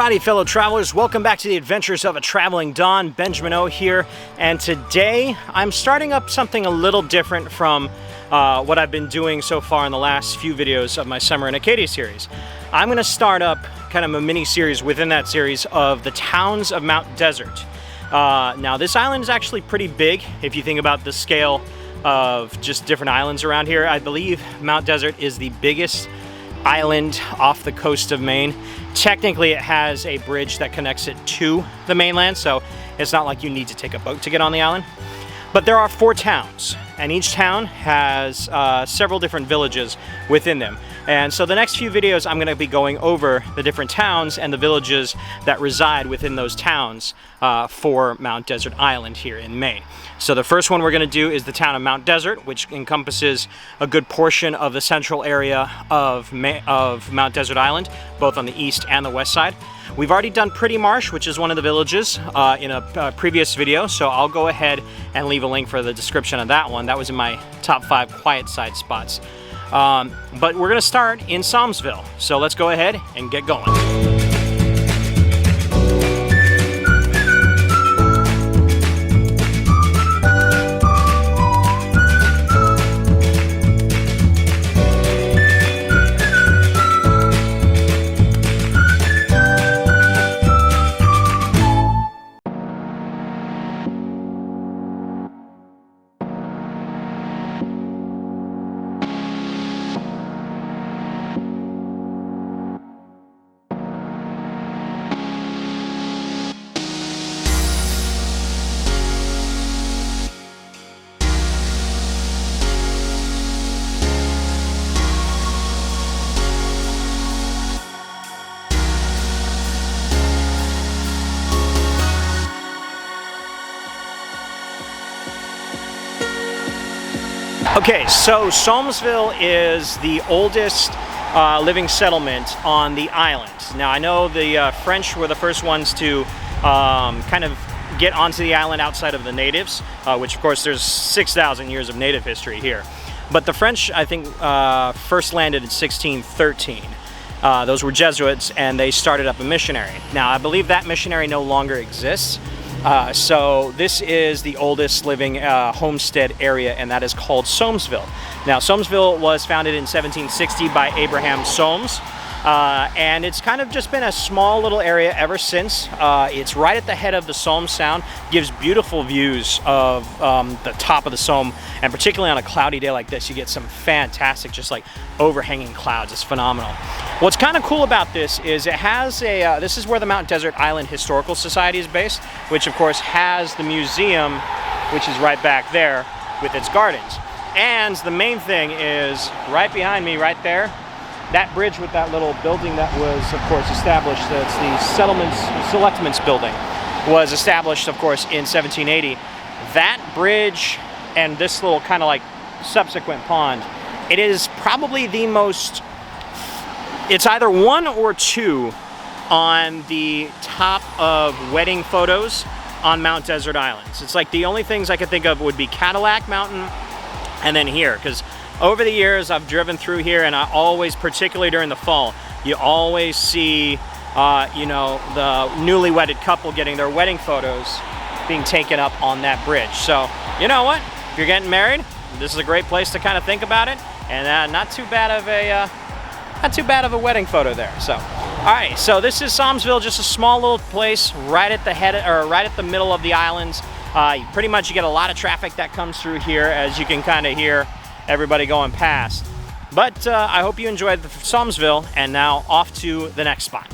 Howdy fellow travelers, welcome back to the adventures of a traveling Don. Benjamin O here, and today I'm starting up something a little different from what I've been doing so far in the last few videos of my Summer in Acadia series. I'm going to start up kind of a mini series within that series of the towns of Mount Desert. Now this island is actually pretty big if you think about the scale of just different islands around here. I believe Mount Desert is the biggest island off the coast of Maine. Technically it has a bridge that connects it to the mainland, so it's not like you need to take a boat to get on the island. But there are 4 towns, and each town has several different villages within them. And so the next few videos I'm going to be going over the different towns and the villages that reside within those towns for Mount Desert Island here in Maine. So the first one we're going to do is the town of Mount Desert, which encompasses a good portion of the central area of Mount Desert Island, both on the east and the west side. We've already done Pretty Marsh, which is one of the villages in a previous video, so I'll go ahead and leave a link for the description of that one. That was in my top 5 quiet side spots. But we're going to start in Somesville, so let's go ahead and get going. Okay, so Somesville is the oldest living settlement on the island. Now I know the French were the first ones to kind of get onto the island outside of the natives, which of course there's 6,000 years of native history here. But the French, I think, first landed in 1613. Those were Jesuits, and they started up a missionary. Now I believe that missionary no longer exists. So this is the oldest living homestead area, and that is called Somesville. Now Somesville was founded in 1760 by Abraham Somes, and it's kind of just been a small little area ever since. It's right at the head of the Somme Sound, gives beautiful views of the top of the Somme, and particularly on a cloudy day like this, you get some fantastic just like overhanging clouds. It's phenomenal. What's kind of cool about this is it has a, this is where the Mount Desert Island Historical Society is based, which of course has the museum, which is right back there with its gardens. And the main thing is right behind me, right there, that bridge with that little building that was of course established, that's the Selectments building, was established of course in 1780. That bridge and this little kind of like subsequent pond, it is probably the most, it's either 1 or 2 on the top of wedding photos on Mount Desert Islands. It's like the only things I could think of would be Cadillac Mountain and then here, because over the years I've driven through here, and I always, particularly during the fall, you always see you know, the newly wedded couple getting their wedding photos being taken up on that bridge. So you know what, if you're getting married, this is a great place to kind of think about it, and not too bad of a wedding photo there. So all right, so this is Somesville, just a small little place right at the head, or right at the middle of the islands. Pretty much you get a lot of traffic that comes through here, as you can kind of hear everybody going past. But I hope you enjoyed the Somesville, and now off to the next spot.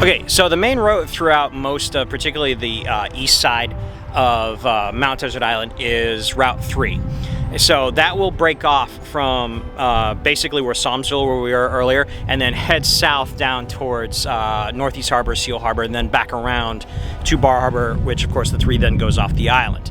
Okay, so the main road throughout most of, particularly the east side of Mount Desert Island, is Route 3. So that will break off from basically where Somesville, where we were earlier, and then head south down towards Northeast Harbor, Seal Harbor, and then back around to Bar Harbor, which of course the 3 then goes off the island.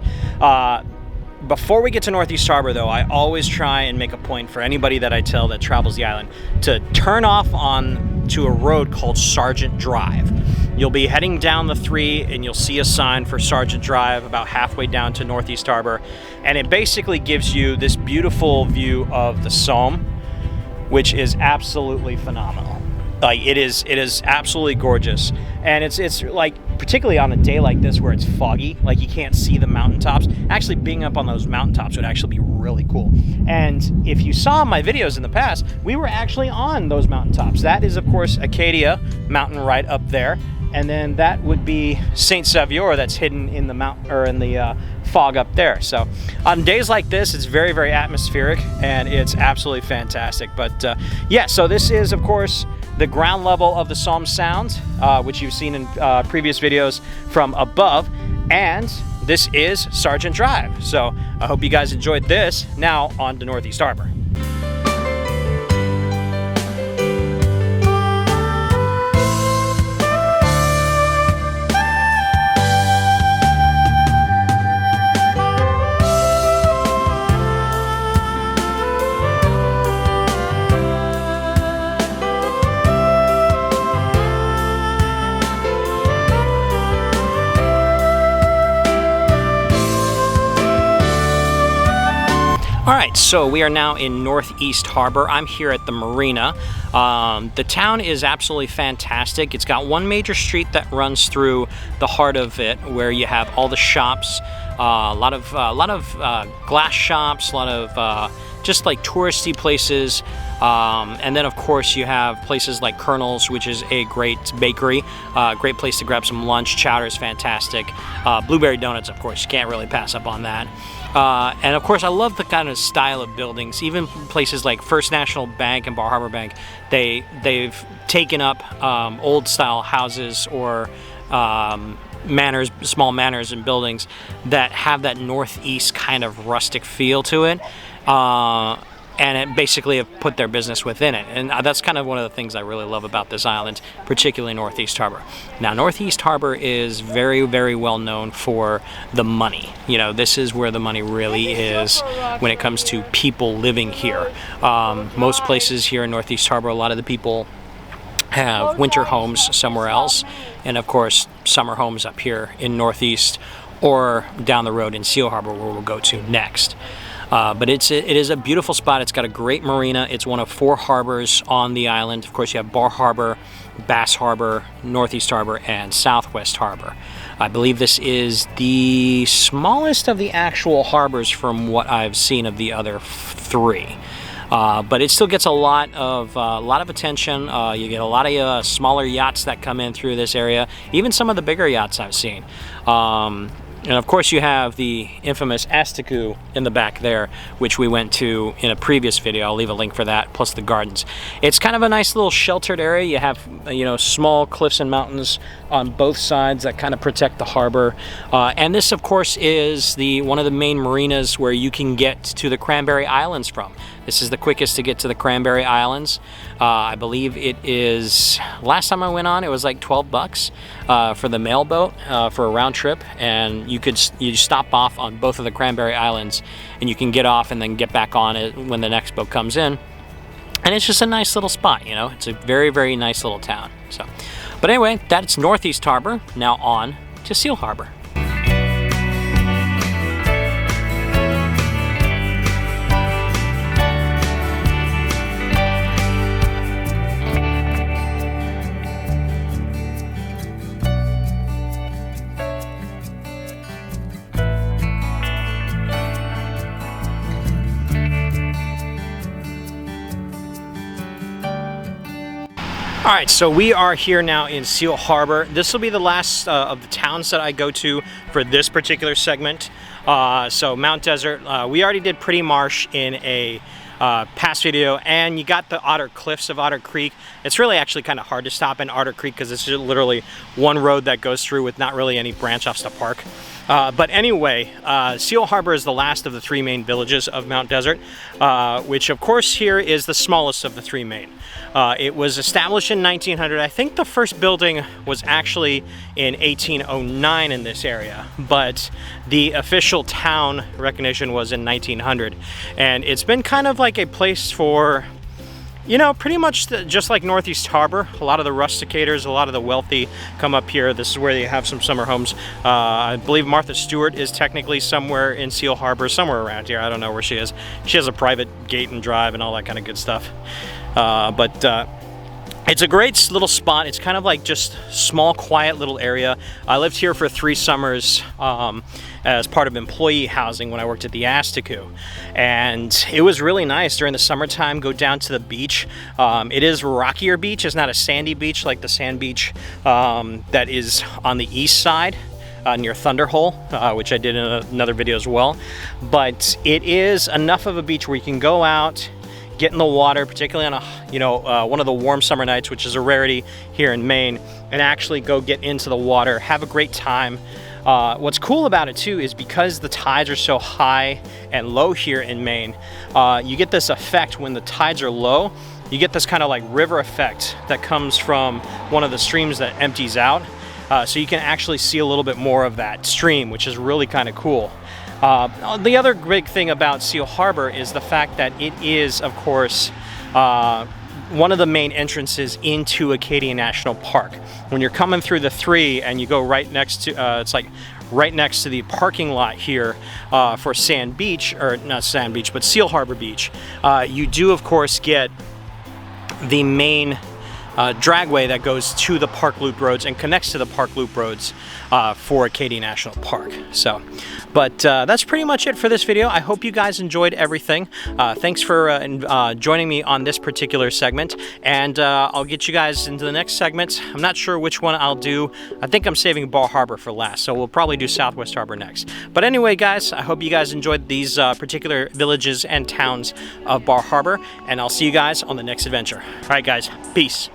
Before we get to Northeast Harbor, though, I always try and make a point for anybody that I tell that travels the island to turn off on to a road called Sergeant Drive. You'll be heading down the 3 and you'll see a sign for Sergeant Drive about halfway down to Northeast Harbor, and it basically gives you this beautiful view of the Somme, which is absolutely phenomenal. Like it is absolutely gorgeous, and it's like, particularly on a day like this where it's foggy, like you can't see the mountaintops. Actually, being up on those mountaintops would actually be really cool. And if you saw my videos in the past, we were actually on those mountaintops. That is, of course, Acadia Mountain right up there, and then that would be Saint Sauveur that's hidden in the mountain or in the fog up there. So on days like this, it's very, very atmospheric, and it's absolutely fantastic. But yeah, so this is, of course, the ground level of the Somme Sound, which you've seen in previous videos from above, and this is Sergeant Drive. So I hope you guys enjoyed this. Now on to Northeast Harbor. All right, so we are now in Northeast Harbor. I'm here at the marina. The town is absolutely fantastic. It's got one major street that runs through the heart of it, where you have all the shops, a lot of glass shops, a lot of just like touristy places. And then, of course, you have places like Colonel's, which is a great bakery, great place to grab some lunch. Chowder is fantastic. Blueberry donuts, of course, you can't really pass up on that. And of course, I love the kind of style of buildings. Even places like First National Bank and Bar Harbor Bank, they've taken up old style houses or manors, small manors and buildings that have that northeast kind of rustic feel to it. And it basically have put their business within it. And that's kind of one of the things I really love about this island, particularly Northeast Harbor. Now, Northeast Harbor is very, very well known for the money. You know, this is where the money really is when it comes to people living here. Most places here in Northeast Harbor, a lot of the people have winter homes somewhere else, and of course, summer homes up here in Northeast or down the road in Seal Harbor, where we'll go to next. But it is a beautiful spot. It's got a great marina. It's one of 4 harbors on the island. Of course, you have Bar Harbor, Bass Harbor, Northeast Harbor, and Southwest Harbor. I believe this is the smallest of the actual harbors from what I've seen of the other 3. But it still gets a lot of attention. You get a lot of smaller yachts that come in through this area, even some of the bigger yachts I've seen. And of course, you have the infamous Astiku in the back there, which we went to in a previous video. I'll leave a link for that, plus the gardens. It's kind of a nice little sheltered area. You have, you know, small cliffs and mountains on both sides that kind of protect the harbor. And this, of course, is one of the main marinas where you can get to the Cranberry Islands from. This is the quickest to get to the Cranberry Islands. I believe it is, last time I went on, it was like $12 for the mail boat for a round trip, and you stop off on both of the Cranberry Islands, and you can get off and then get back on it when the next boat comes in. And it's just a nice little spot, you know. It's a very, very nice little town. So, but anyway, that's Northeast Harbor. Now on to Seal Harbor. All right, so we are here now in Seal Harbor. This will be the last of the towns that I go to for this particular segment. So Mount Desert, we already did Pretty Marsh in a past video, and you got the Otter Cliffs of Otter Creek. It's really actually kind of hard to stop in Otter Creek because it's just literally one road that goes through with not really any branch offs to park. But anyway, Seal Harbor is the last of the 3 main villages of Mount Desert, which of course here is the smallest of the 3 main. It was established in 1900. I think the first building was actually in 1809 in this area, but the official town recognition was in 1900. And it's been kind of like a place for, you know, pretty much just like Northeast Harbor. A lot of the rusticators, a lot of the wealthy come up here. This is where they have some summer homes. I believe Martha Stewart is technically somewhere in Seal Harbor, somewhere around here. I don't know where she is. She has a private gate and drive and all that kind of good stuff. It's a great little spot. It's kind of like just small, quiet little area. I lived here for 3 summers as part of employee housing when I worked at the Astiku. And it was really nice during the summertime, go down to the beach. It is a rockier beach. It's not a sandy beach like the sand beach that is on the east side. Near Thunderhole, which I did in another video as well. But it is enough of a beach where you can go out, get in the water, particularly on one of the warm summer nights, which is a rarity here in Maine, and actually go get into the water, have a great time. What's cool about it too is because the tides are so high and low here in Maine, you get this effect when the tides are low. You get this kind of like river effect that comes from one of the streams that empties out. So you can actually see a little bit more of that stream, which is really kind of cool. The other big thing about Seal Harbor is the fact that it is, of course, one of the main entrances into Acadia National Park. When you're coming through the 3 and you go right next to, it's like right next to the parking lot here for Sand Beach, or not Sand Beach, but Seal Harbor Beach, you do, of course, get the main dragway that goes to the Park Loop roads and connects to the Park Loop roads for Acadia National Park. So, but that's pretty much it for this video. I hope you guys enjoyed everything. Thanks for joining me on this particular segment, and I'll get you guys into the next segment. I'm not sure which one I'll do. I think I'm saving Bar Harbor for last, so we'll probably do Southwest Harbor next. But anyway, guys, I hope you guys enjoyed these particular villages and towns of Bar Harbor, and I'll see you guys on the next adventure. All right, guys, peace.